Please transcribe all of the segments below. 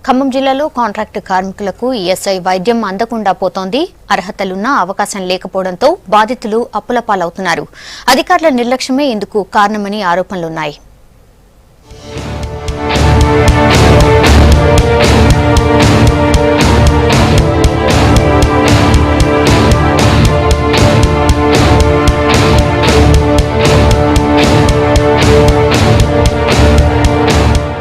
ఖమ్మం జిల్లాలో కాంట్రాక్ట్ కార్మికులకు ఈఎస్ఐ వైద్యం అందకుండా పోతోంది. అర్హతలున్నా అవకాశం లేకపోవడంతో బాధితులు అప్పుల పాలవుతున్నారు. అధికారుల నిర్లక్ష్యమే ఇందుకు కారణమని ఆరోపణలున్నాయి.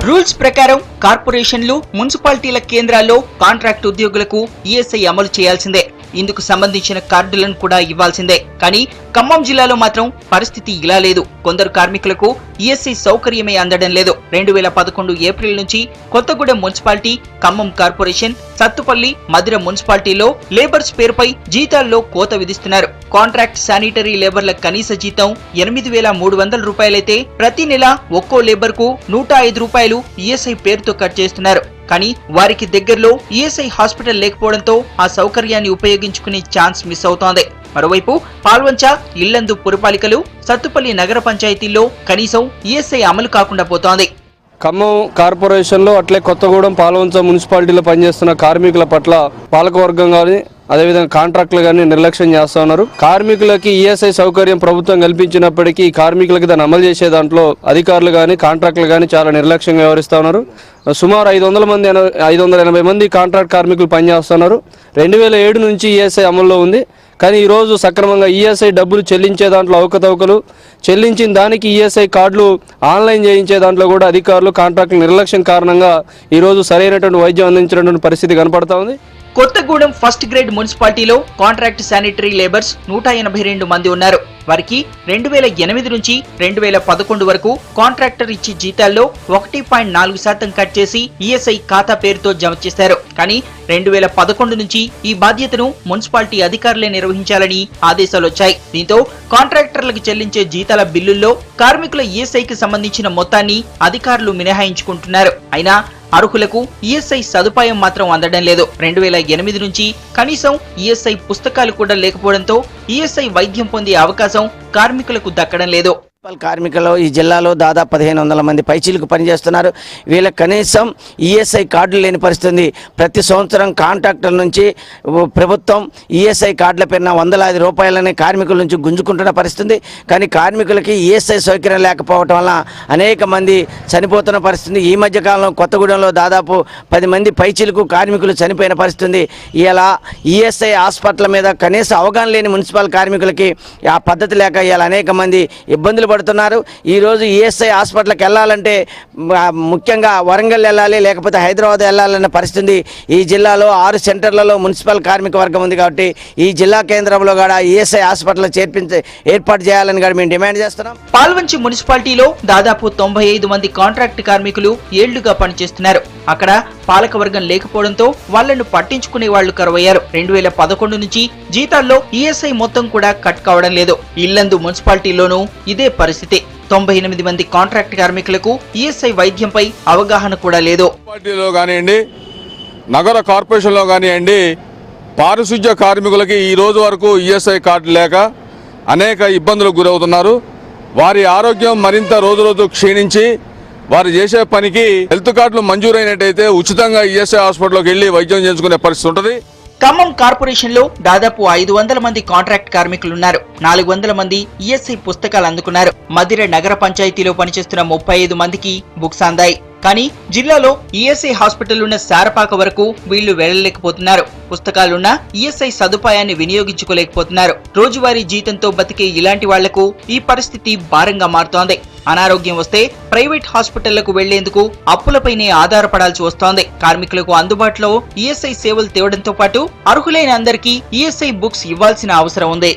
రూల్స్ ప్రకారం కార్పొరేషన్లు, మున్సిపాలిటీల కేంద్రాల్లో కాంట్రాక్ట్ ఉద్యోగులకు ఈఎస్ఐ అమలు చేయాల్సిందే. ఇందుకు సంబంధించిన కార్డులను కూడా ఇవ్వాల్సిందే. కానీ ఖమ్మం జిల్లాలో మాత్రం పరిస్థితి ఇలా లేదు. కొందరు కార్మికులకు ఈఎస్ఐ సౌకర్యమే అందడం లేదు. 2011 ఏప్రిల్ నుంచి కొత్తగూడెం మున్సిపాలిటీ, ఖమ్మం కార్పొరేషన్, సత్తుపల్లి, మధిర మున్సిపాలిటీలో లేబర్స్ పేరుపై జీతాల్లో కోత విధిస్తున్నారు. కాంట్రాక్ట్ శానిటరీ లేబర్ల కనీస జీతం 8,300 రూపాయలైతే ప్రతి నెల ఒక్కో లేబర్ కు 105 రూపాయలు ఈఎస్ఐ పేరుతో కట్ చేస్తున్నారు. కానీ వారికి దగ్గరలో ఈఎస్ఐ హాస్పిటల్ లేకపోవడంతో ఆ సౌకర్యాన్ని ఉపయోగించుకునే ఛాన్స్ మిస్ అవుతోంది. మరోవైపు పాల్వంచ, ఇల్లందు పురపాలికలు, సత్తుపల్లి నగర పంచాయతీల్లో కనీసం ఈఎస్ఐ అమలు కాకుండా పోతోంది. ఖమ్మం కార్పొరేషన్లో అట్లే కొత్తగూడెం, పాల్వంచ మున్సిపాలిటీలో పనిచేస్తున్న కార్మికుల పట్ల పాలకవర్గం కానీ అదేవిధంగా కాంట్రాక్టులు కానీ నిర్లక్ష్యం చేస్తూ ఉన్నారు. కార్మికులకి ఈఎస్ఐ సౌకర్యం ప్రభుత్వం కల్పించినప్పటికీ కార్మికులకి దాన్ని అమలు చేసే దాంట్లో అధికారులు కానీ కాంట్రాక్టులు కానీ చాలా నిర్లక్ష్యంగా వ్యవహరిస్తూ ఉన్నారు. సుమారు 580 మంది కాంట్రాక్ట్ కార్మికులు పనిచేస్తున్నారు. 2007 నుంచి ఈఎస్ఐ అమల్లో ఉంది. కానీ ఈరోజు సక్రమంగా ఈఎస్ఐ డబ్బులు చెల్లించే దాంట్లో అవకతవకలు, చెల్లించిన దానికి ఈఎస్ఐ కార్డులు ఆన్లైన్ చేయించే దాంట్లో కూడా అధికారులు, కాంట్రాక్టుల నిర్లక్ష్యం కారణంగా ఈరోజు సరైనటువంటి వైద్యం అందించినటువంటి పరిస్థితి కనపడతా ఉంది. కొత్తగూడెం ఫస్ట్ గ్రేడ్ మున్సిపాలిటీలో కాంట్రాక్ట్ శానిటరీ లేబర్స్ 182 మంది ఉన్నారు. వారికి 2008 నుంచి 2011 వరకు కాంట్రాక్టర్ ఇచ్చే జీతాల్లో 1.4% కట్ చేసి ఈఎస్ఐ ఖాతా పేరుతో జమ చేశారు. కానీ 2011 నుంచి ఈ బాధ్యతను మున్సిపాలిటీ అధికారులే నిర్వహించాలని ఆదేశాలు వచ్చాయి. దీంతో కాంట్రాక్టర్లకు చెల్లించే జీతాల బిల్లుల్లో కార్మికుల ఈఎస్ఐకి సంబంధించిన మొత్తాన్ని అధికారులు మినహాయించుకుంటున్నారు. అయినా అర్హులకు ఈఎస్ఐ సదుపాయం మాత్రం అందడం లేదు. 2008 నుంచి కనీసం ఈఎస్ఐ పుస్తకాలు కూడా లేకపోవడంతో ఈఎస్ఐ వైద్యం పొందే అవకాశం కార్మికులకు దక్కడం లేదు. కార్మికులు ఈ జిల్లాలో దాదాపు 1500 మంది పైచీలకు పనిచేస్తున్నారు. వీళ్ళకి కనీసం ఈఎస్ఐ కార్డులు లేని పరిస్థితి. ప్రతి సంవత్సరం కాంట్రాక్టర్ల నుంచి ప్రభుత్వం ఈఎస్ఐ కార్డుల పేరున 100 రూపాయలని కార్మికుల నుంచి గుంజుకుంటున్న పరిస్థితి. కానీ కార్మికులకి ఈఎస్ఐ సౌకర్యం లేకపోవటం వల్ల అనేక మంది చనిపోతున్న పరిస్థితి. ఈ మధ్యకాలంలో కొత్తగూడెంలో దాదాపు 10 మంది పైచీలకు కార్మికులు చనిపోయిన పరిస్థితి. ఇలా ఈఎస్ఐ హాస్పిటల్ మీద కనీస అవగాహన లేని మున్సిపల్ కార్మికులకి ఆ పద్ధతి లేక ఇలా అనేక మంది ఇబ్బందులు పడుతున్నారు. ఈరోజు ఈఎస్ఐ హాస్పిటల్కి వెళ్ళాలంటే ముఖ్యంగా వరంగల్ వెళ్ళాలి, లేకపోతే హైదరాబాద్ వెళ్ళాలన్న పరిస్థితి. ఈ జిల్లాలో 6 సెంటర్లలో మున్సిపల్ కార్మిక వర్గం ఉంది. కాబట్టి ఈ జిల్లా కేంద్రంలో కూడా ఈఎస్ఐ హాస్పిటల్ ఏర్పాటు చేయాలని కూడా మేము డిమాండ్ చేస్తున్నాం. పాల్వంచి మున్సిపాలిటీలో దాదాపు 95 మంది కాంట్రాక్ట్ కార్మికులు ఏళ్లుగా పనిచేస్తున్నారు. అక్కడ పాలకవర్గం లేకపోవడంతో వాళ్లను పట్టించుకునే వాళ్లు కరువయ్యారు. 2011 నుంచి జీతాల్లో ఈఎస్ఐ మొత్తం కూడా కట్ కావడం లేదు. ఇల్లందు మున్సిపాలిటీలోనూ ఇదే పరిస్థితి. 98 మంది కాంట్రాక్ట్ కార్మికులకు ఈఎస్ఐ వైద్యంపై అవగాహన కూడా లేదు. మున్సిపాలిటీలో కానివ్వండి, నగర కార్పొరేషన్లో కానివ్వండి, పారిశుధ్య కార్మికులకి ఈ రోజు వరకు ఈఎస్ఐ కార్డు లేక అనేక ఇబ్బందులకు గురవుతున్నారు. వారి ఆరోగ్యం మరింత రోజు రోజు క్షీణించి వారు చేసే పనికి హెల్త్ కార్డులు మంజూరైనట్టయితే ఉచితంగా ఈఎస్ఐ హాస్పిటల్లోకి వెళ్లి వైద్యం చేయించుకునే పరిస్థితి ఉంటుంది. ఖమ్మం కార్పొరేషన్ లో దాదాపు 500 మంది కాంట్రాక్ట్ కార్మికులున్నారు. 400 మంది ఈఎస్ఐ పుస్తకాలు అందుకున్నారు. మధిర నగర పంచాయతీలో పనిచేస్తున్న 35 మందికి బుక్స్ అందాయి. కానీ జిల్లాలో ఈఎస్ఐ హాస్పిటల్ ఉన్న శారపాక వరకు వీళ్లు వెళ్లలేకపోతున్నారు. పుస్తకాలున్న ఈఎస్ఐ సదుపాయాన్ని వినియోగించుకోలేకపోతున్నారు. రోజువారీ జీతంతో బతికే ఇలాంటి వాళ్లకు ఈ పరిస్థితి భారంగా మారుతోంది. అనారోగ్యం వస్తే ప్రైవేట్ హాస్పిటళ్లకు వెళ్లేందుకు అప్పులపైనే ఆధారపడాల్సి వస్తోంది. కార్మికులకు అందుబాటులో ఈఎస్ఐ సేవలు తేవడంతో పాటు అర్హులైన అందరికీ ఈఎస్ఐ బుక్స్ ఇవ్వాల్సిన అవసరం ఉంది.